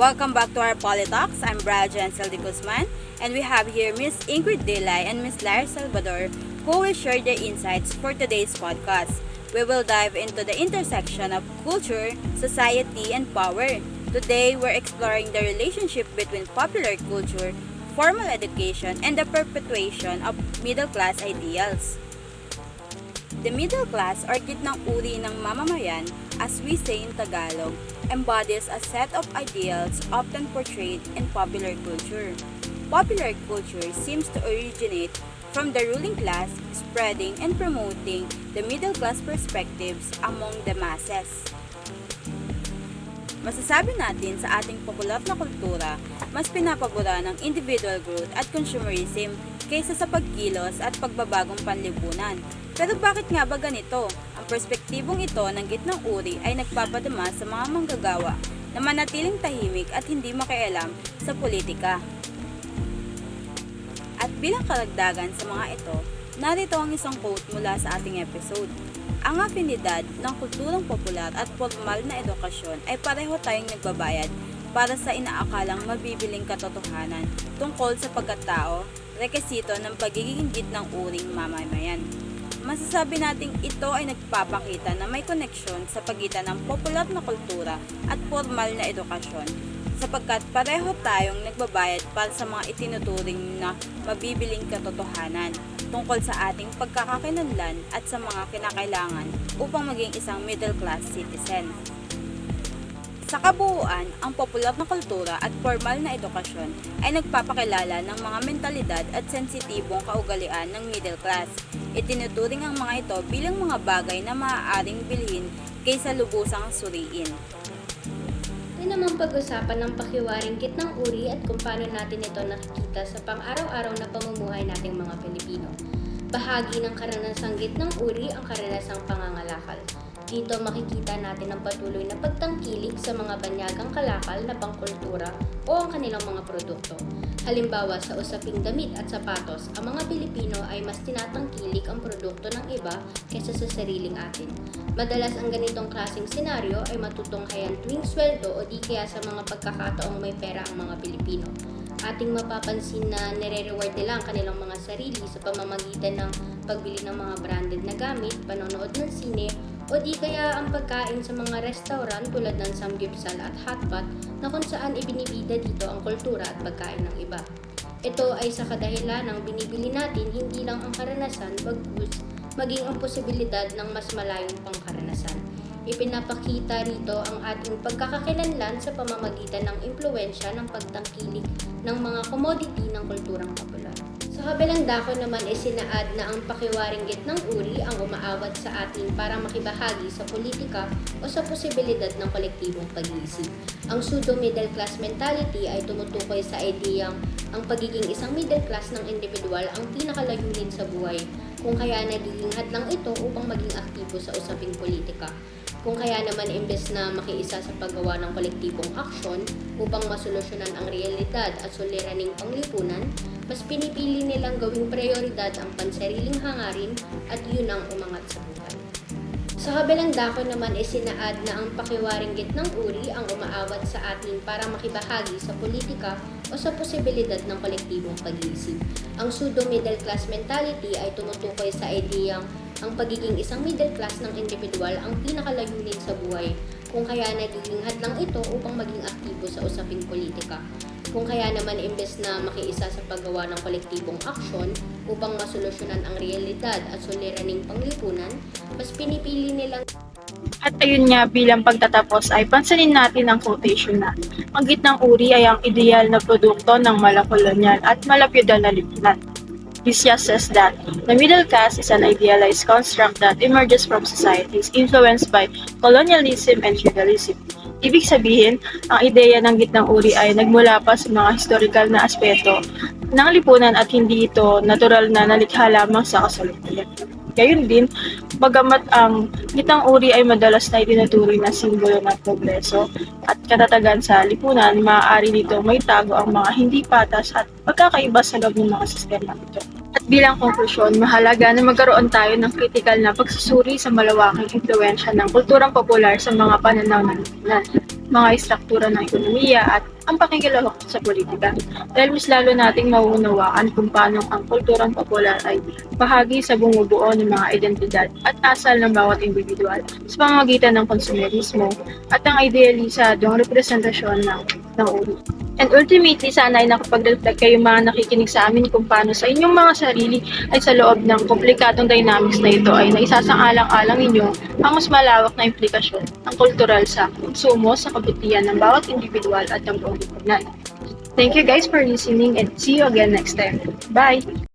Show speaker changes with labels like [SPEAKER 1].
[SPEAKER 1] Welcome back to our Politalks. I'm Brad Jansel de Guzman, and we have here Miss Ingrid Delay and Miss Larry Salvador, who will share their insights for today's podcast. We will dive into the intersection of culture, society, and power. Today, we're exploring the relationship between popular culture, formal education, and the perpetuation of middle-class ideals. The middle class or gitnang uri ng mamamayan, as we say in Tagalog, embodies a set of ideals often portrayed in popular culture. Popular culture seems to originate from the ruling class, spreading and promoting the middle class perspectives among the masses. Masasabi natin sa ating popular na kultura, mas pinapabura ng individual growth at consumerism kaysa sa pagkilos at pagbabagong panlipunan. Pero bakit nga ba ganito? Ang perspektibong ito ng gitnang uri ay nagpapadama sa mga manggagawa na manatiling tahimik at hindi makialam sa politika. At bilang karagdagan sa mga ito, narito ang isang quote mula sa ating episode. Ang afinidad ng kulturang popular at formal na edukasyon ay pareho tayong nagbabayad para sa inaakalang mabibiling katotohanan tungkol sa pagkatao, rekisito ng pagiging gitnang uring mamamayan. Masasabi nating ito ay nagpapakita na may koneksyon sa pagitan ng popular na kultura at formal na edukasyon sapagkat pareho tayong nagbabayad para sa mga itinuturing na mabibiling katotohanan tungkol sa ating pagkakakinanlan at sa mga kinakailangan upang maging isang middle-class citizen. Sa kabuuan, ang popular na kultura at formal na edukasyon ay nagpapakilala ng mga mentalidad at sensitibong kaugalian ng middle class. Itinuturing ang mga ito bilang mga bagay na maaaring bilhin kaysa lubusang suriin.
[SPEAKER 2] Ito naman pag-usapan ng pakiwaring gitnang uri at kung paano natin ito nakikita sa pang-araw-araw na pamumuhay nating mga Pilipino. Bahagi ng karanasang gitnang uri ang karanasang pangangalakal. Dito makikita natin ang patuloy na pagtangkilik sa mga banyagang kalakal na pangkultura o ang kanilang mga produkto. Halimbawa sa usaping damit at sapatos, ang mga Pilipino ay mas tinatangkilik ang produkto ng iba kaysa sa sariling atin. Madalas ang ganitong klaseng senaryo ay matutunghayan tuwing sweldo o di kaya sa mga pagkakataong may pera ang mga Pilipino. Ating mapapansin na nire-reward nila ang kanilang mga sarili sa pamamagitan ng pagbili ng mga branded na gamit, panonood ng sine, o di kaya ang pagkain sa mga restaurant tulad ng samgyupsal at hotpot na kung saan ibinibida dito ang kultura at pagkain ng iba. Ito ay sa kadahilan ng binibili natin hindi lang ang karanasan bagkus maging ang posibilidad ng mas malayong pangkaranasan. Ipinapakita rito ang ating pagkakakilanlan sa pamamagitan ng impluwensya ng pagtangkilik ng mga commodity ng kulturang popular. Sa kabilang dako naman ay sinaad na ang pakiwaring gitnang uri ang umaawat sa atin para makibahagi sa politika o sa posibilidad ng kolektibong pag-iisip. Ang pseudo-middle class mentality ay tumutukoy sa ideyang ang pagiging isang middle class ng individual ang pinakalayunin sa buhay, kung kaya nagiging hadlang ito upang maging aktibo sa usaping politika. Kung kaya naman imbes na makiisa sa paggawa ng kolektibong aksyon upang masolusyonan ang realidad at suliraning panglipunan, mas pinipili nilang gawing prioridad ang pansariling hangarin at yun ang umangat sa buhay. Sa kabilang dako naman ay sinaad na ang pakiwaring gitnang uri ang umaawat sa atin para makibahagi sa politika o sa posibilidad ng kolektibong pag-iisip. Ang pseudo-middle class mentality ay tumutukoy sa ideyang ang pagiging isang middle class ng individual ang pinakalayunin sa buhay, kung kaya nagiging hadlang ito upang maging aktibo sa usaping politika. Kung kaya naman imbes na makiisa sa paggawa ng kolektibong aksyon upang masolusyonan ang realidad at suliraning panglipunan, mas pinipili nilang.
[SPEAKER 3] At ayun nga, bilang pagtatapos ay pansinin natin ang quotation na ang gitnang uri ay ang ideal na produkto ng malakolonyal at malapyudal na lipunan. This just says that the middle class is an idealized construct that emerges from societies influenced by colonialism and feudalism. Ibig sabihin, ang ideya ng gitnang uri ay nagmula pa sa mga historical na aspeto ng lipunan at hindi ito natural na nalikha lamang sa kasalukuyan. Gayun din, bagamat ang gitnang uri ay madalas na itinuturing na simbolo ng progreso at katatagan sa lipunan, maaari dito may tago ang mga hindi patas at pagkakaiba sa loob ng mga sistema ito. At bilang konklusyon, mahalaga na magkaroon tayo ng kritikal na pagsusuri sa malawaking impluwensya ng kulturang popular sa mga pananaw ng lipunan. mga istruktura ng ekonomiya at ang pakikilahok sa politika. Dahil mas lalo nating mauunawaan kung paano ang kulturang popular ay bahagi sa bumubuo ng mga identidad at asal ng bawat individual sa pamamagitan ng konsumerismo at ang idealisadong representasyon ng uri. And ultimately, sana ay nakapag-reflect kayo mga nakikinig sa amin kung paano sa inyong mga sarili ay sa loob ng komplikadong dynamics na ito ay naisasang-alang-alang ninyo ang mas malawak na implikasyon ng kultural sa konsumo sa kabutihan ng bawat individual at ng buong lipunan. Thank you guys for listening and see you again next time. Bye!